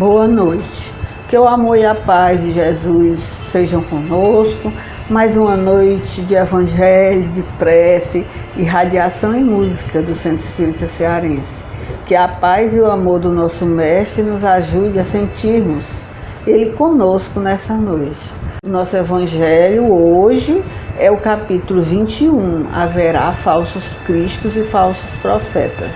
Boa noite. Que o amor e a paz de Jesus sejam conosco. Mais uma noite de evangelho, de prece, irradiação e música do Centro Espírita Cearense. Que a paz e o amor do nosso Mestre nos ajude a sentirmos Ele conosco nessa noite. O nosso evangelho hoje é o capítulo 21. Haverá falsos cristos e falsos profetas.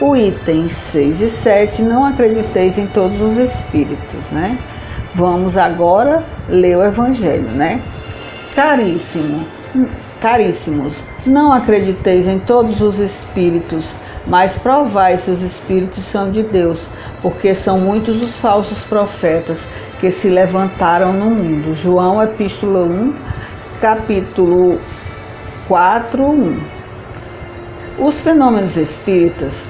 O item 6 e 7, não acrediteis em todos os espíritos, né? Vamos agora ler o evangelho, né? Caríssimos, não acrediteis em todos os espíritos, mas provai se os espíritos são de Deus, porque são muitos os falsos profetas que se levantaram no mundo. João, epístola 1, capítulo 4, 1. Os fenômenos espíritas,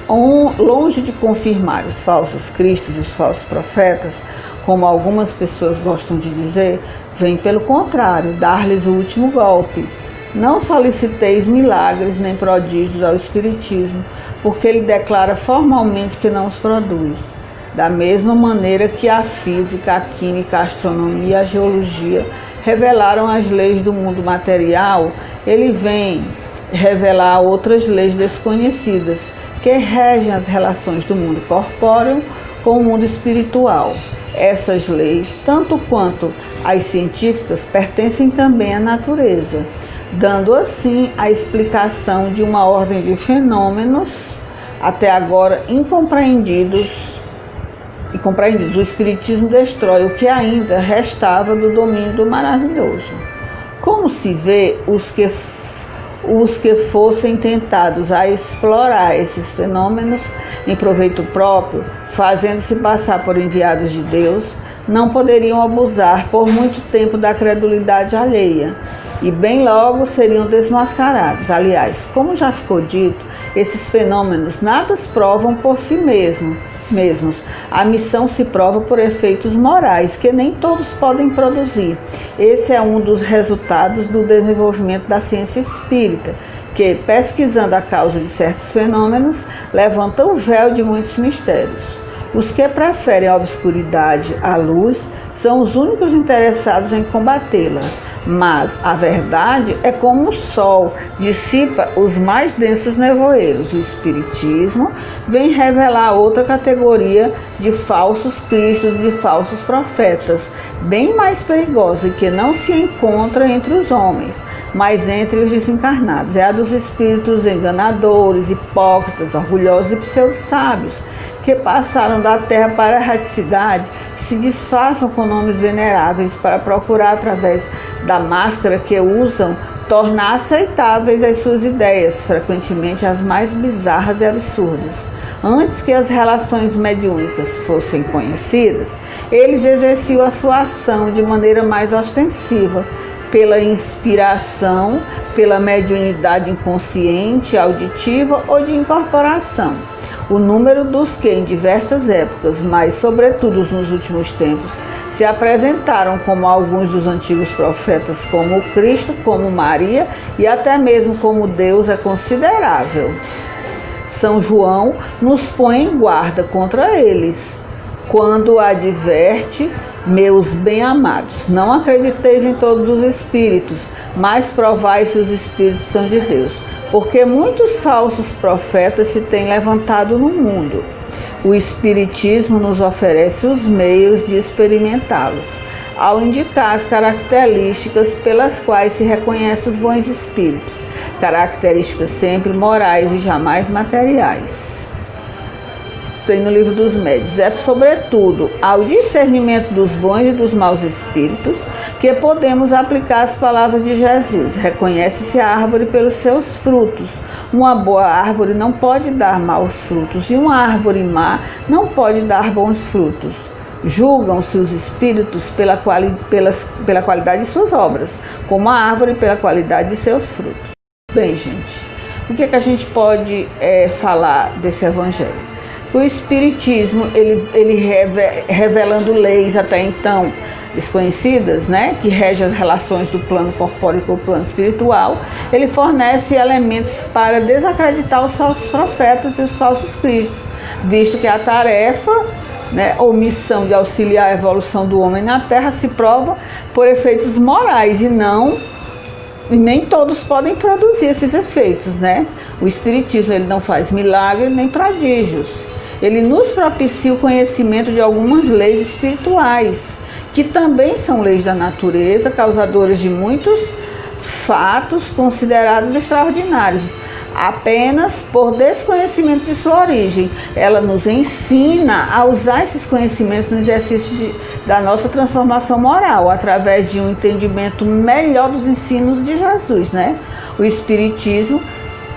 longe de confirmar os falsos cristos e os falsos profetas, como algumas pessoas gostam de dizer, vêm pelo contrário, dar-lhes o último golpe. Não soliciteis milagres nem prodígios ao espiritismo, porque ele declara formalmente que não os produz. Da mesma maneira que a física, a química, a astronomia e a geologia revelaram as leis do mundo material, ele vem revelar outras leis desconhecidas que regem as relações do mundo corpóreo com o mundo espiritual. Essas leis, tanto quanto as científicas, pertencem também à natureza, dando assim a explicação de uma ordem de fenômenos até agora incompreendidos e compreendidos. O espiritismo destrói o que ainda restava do domínio do maravilhoso. Como se vê, os que fossem tentados a explorar esses fenômenos em proveito próprio, fazendo-se passar por enviados de Deus, não poderiam abusar por muito tempo da credulidade alheia, e bem logo seriam desmascarados. Aliás, como já ficou dito, esses fenômenos nada provam por si mesmos. A missão se prova por efeitos morais, que nem todos podem produzir. Esse é um dos resultados do desenvolvimento da ciência espírita, que, pesquisando a causa de certos fenômenos, levanta o véu de muitos mistérios. Os que preferem a obscuridade à luz são os únicos interessados em combatê-la. Mas a verdade é como o sol dissipa os mais densos nevoeiros. O espiritismo vem revelar outra categoria de falsos cristos e de falsos profetas, bem mais perigosa e que não se encontra entre os homens, mas entre os desencarnados. É a dos espíritos enganadores, hipócritas, orgulhosos e pseudo-sábios, que passaram da terra para a erraticidade, que se disfarçam com nomes veneráveis para procurar, através da máscara que usam, tornar aceitáveis as suas ideias, frequentemente as mais bizarras e absurdas. Antes que as relações mediúnicas fossem conhecidas, eles exerciam a sua ação de maneira mais ostensiva, pela inspiração, pela mediunidade inconsciente, auditiva ou de incorporação. O número dos que em diversas épocas, mas sobretudo nos últimos tempos, se apresentaram como alguns dos antigos profetas, como o Cristo, como Maria e até mesmo como Deus, é considerável. São João nos põe em guarda contra eles, quando adverte: meus bem-amados, não acrediteis em todos os espíritos, mas provai se os espíritos são de Deus, porque muitos falsos profetas se têm levantado no mundo. O espiritismo nos oferece os meios de experimentá-los, ao indicar as características pelas quais se reconhece os bons espíritos, características sempre morais e jamais materiais. Tem no livro dos médiuns. É sobretudo ao discernimento dos bons e dos maus espíritos que podemos aplicar as palavras de Jesus. Reconhece-se a árvore pelos seus frutos. Uma boa árvore não pode dar maus frutos, e uma árvore má não pode dar bons frutos. Julgam-se os espíritos pela qualidade de suas obras, como a árvore pela qualidade de seus frutos. Bem, gente, o que a gente pode falar desse evangelho? O espiritismo, ele revelando leis até então desconhecidas, né, que regem as relações do plano corpóreo com o plano espiritual, ele fornece elementos para desacreditar os falsos profetas e os falsos cristos, visto que a tarefa né, ou missão de auxiliar a evolução do homem na Terra se prova por efeitos morais e nem todos podem produzir esses efeitos, né? O Espiritismo ele não faz milagres nem prodígios. Ele nos propicia o conhecimento de algumas leis espirituais, que também são leis da natureza, causadoras de muitos fatos considerados extraordinários, apenas por desconhecimento de sua origem. Ela nos ensina a usar esses conhecimentos no exercício da nossa transformação moral, através de um entendimento melhor dos ensinos de Jesus, né? O Espiritismo,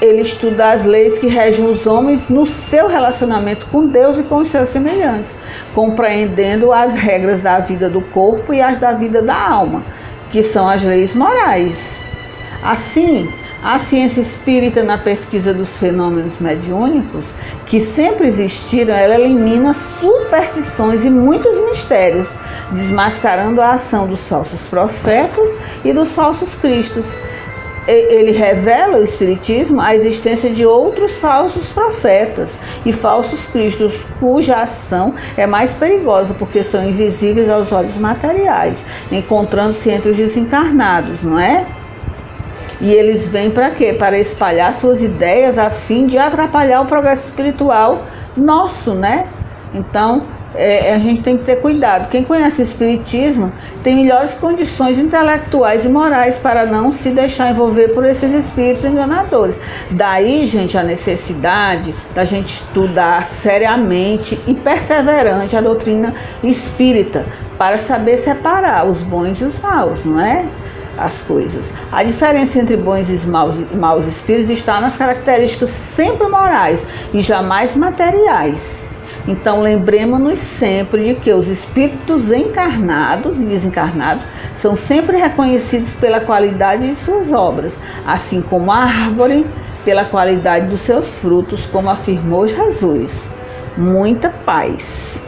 ele estuda as leis que regem os homens no seu relacionamento com Deus e com os seus semelhantes, compreendendo as regras da vida do corpo e as da vida da alma, que são as leis morais. Assim, a ciência espírita, na pesquisa dos fenômenos mediúnicos, que sempre existiram, ela elimina superstições e muitos mistérios, desmascarando a ação dos falsos profetas e dos falsos cristos. Ele revela, o Espiritismo, a existência de outros falsos profetas e falsos cristos, cuja ação é mais perigosa, porque são invisíveis aos olhos materiais, encontrando-se entre os desencarnados, não é? E eles vêm para quê? Para espalhar suas ideias a fim de atrapalhar o progresso espiritual nosso, né? Então, a gente tem que ter cuidado. Quem conhece o Espiritismo tem melhores condições intelectuais e morais para não se deixar envolver por esses espíritos enganadores. Daí, gente, a necessidade da gente estudar seriamente e perseverante a doutrina espírita para saber separar os bons e os maus, não é? As coisas. A diferença entre bons e maus espíritos está nas características sempre morais e jamais materiais. Então, lembremos-nos sempre de que os espíritos encarnados e desencarnados são sempre reconhecidos pela qualidade de suas obras, assim como a árvore pela qualidade dos seus frutos, como afirmou Jesus. Muita paz.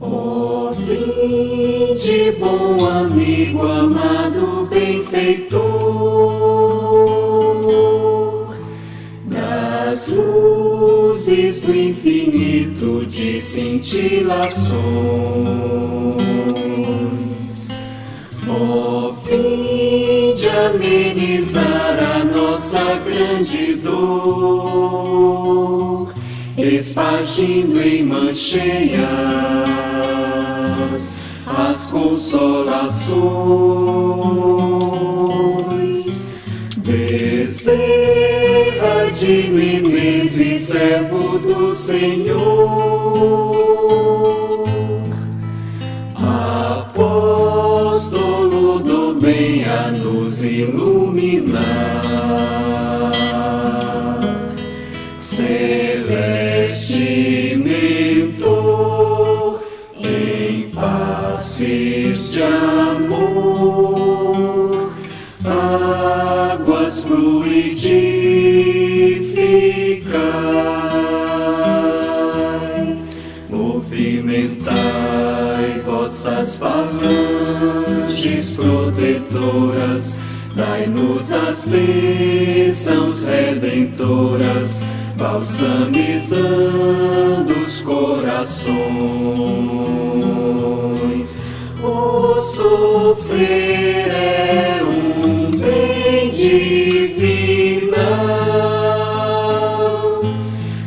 Ó vinde, bom amigo, amado benfeitor, das luzes do infinito de cintilações. Ó vinde amenizar a nossa grande dor, espargindo em mãos cheias as consolações. Bezerra de Menezes, servo do Senhor, apóstolo do bem a nos iluminar, celeste mentor em passes de amor, águas fluidificai, movimentai vossas falanges protetoras, dai-nos as bênçãos redentoras, balsamizando os corações. O sofrer é um bem divinal,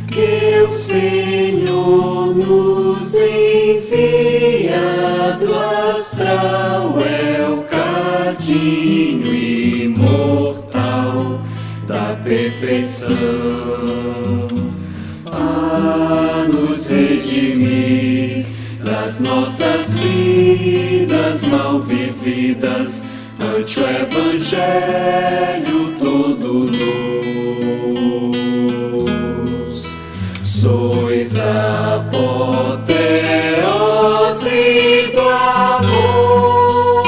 que o Senhor nos envia do astral, é o cadinho imortal da perfeição, a nos redimir das nossas vidas mal vividas, ante o Evangelho todo luz. Sois a apoteose do amor,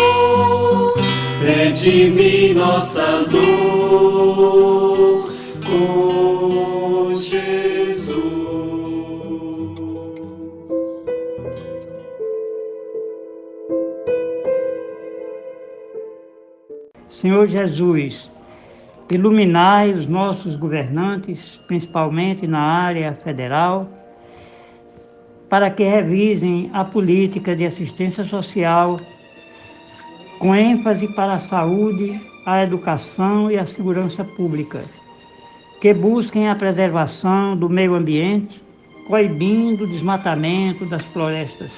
redimir nossa dor com Jesus. Senhor Jesus, Iluminai os nossos governantes, principalmente na área federal, para que revisem a política de assistência social com ênfase para a saúde, a educação e a segurança pública, que busquem a preservação do meio ambiente, coibindo o desmatamento das florestas,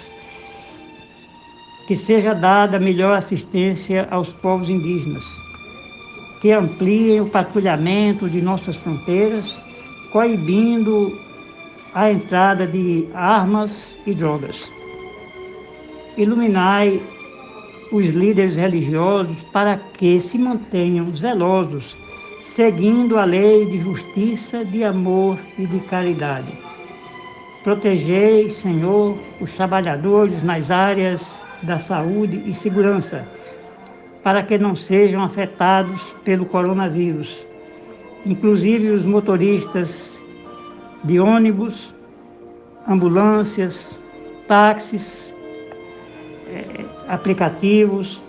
que seja dada melhor assistência aos povos indígenas, que ampliem o patrulhamento de nossas fronteiras, coibindo a entrada de armas e drogas. Iluminai os líderes religiosos para que se mantenham zelosos, seguindo a lei de justiça, de amor e de caridade. Protegei, Senhor, os trabalhadores nas áreas da saúde e segurança, para que não sejam afetados pelo coronavírus, inclusive os motoristas de ônibus, ambulâncias, táxis, aplicativos,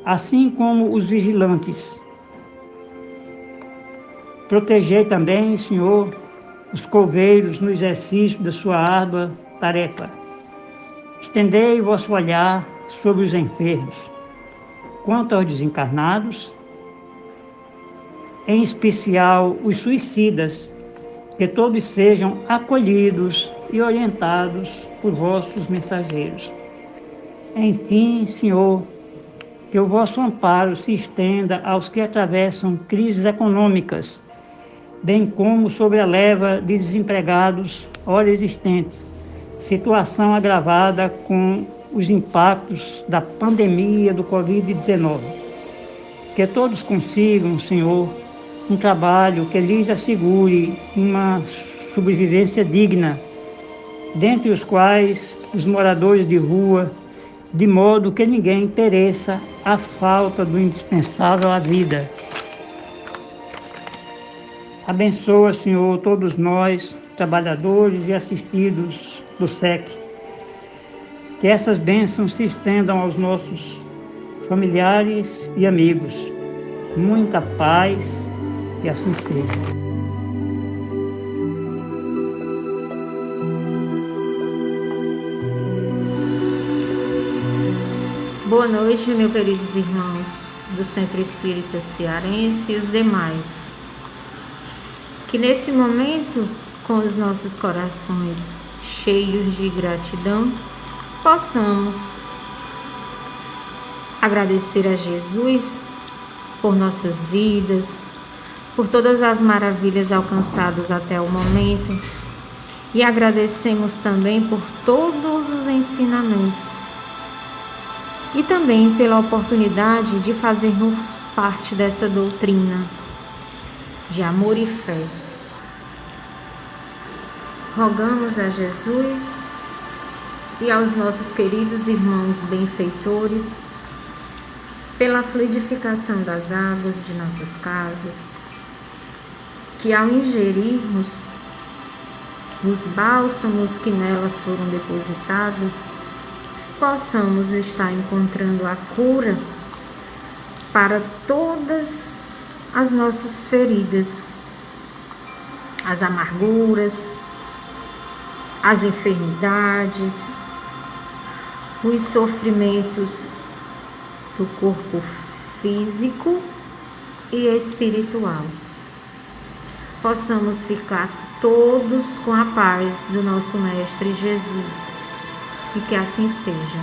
assim como os vigilantes. Protegei também, Senhor, os coveiros no exercício da sua árdua tarefa. Estendei o vosso olhar sobre os enfermos. Quanto aos desencarnados, em especial os suicidas, que todos sejam acolhidos e orientados por vossos mensageiros. Enfim, Senhor, que o vosso amparo se estenda aos que atravessam crises econômicas, bem como sobre a leva de desempregados ora existentes, situação agravada com os impactos da pandemia do Covid-19. Que todos consigam, Senhor, um trabalho que lhes assegure uma sobrevivência digna, dentre os quais os moradores de rua, de modo que ninguém pereça à falta do indispensável à vida. Abençoa, Senhor, todos nós, trabalhadores e assistidos do SEC. Que essas bênçãos se estendam aos nossos familiares e amigos. Muita paz e assim seja. Boa noite, meus queridos irmãos do Centro Espírita Cearense e os demais. Que nesse momento, com os nossos corações cheios de gratidão, possamos agradecer a Jesus por nossas vidas, por todas as maravilhas alcançadas até o momento, e agradecemos também por todos os ensinamentos e também pela oportunidade de fazermos parte dessa doutrina de amor e fé. Rogamos a Jesus e aos nossos queridos irmãos benfeitores pela fluidificação das águas de nossas casas, que ao ingerirmos os bálsamos que nelas foram depositados, possamos estar encontrando a cura para todas as nossas feridas, as amarguras, as enfermidades, os sofrimentos do corpo físico e espiritual. Possamos ficar todos com a paz do nosso Mestre Jesus. E que assim seja.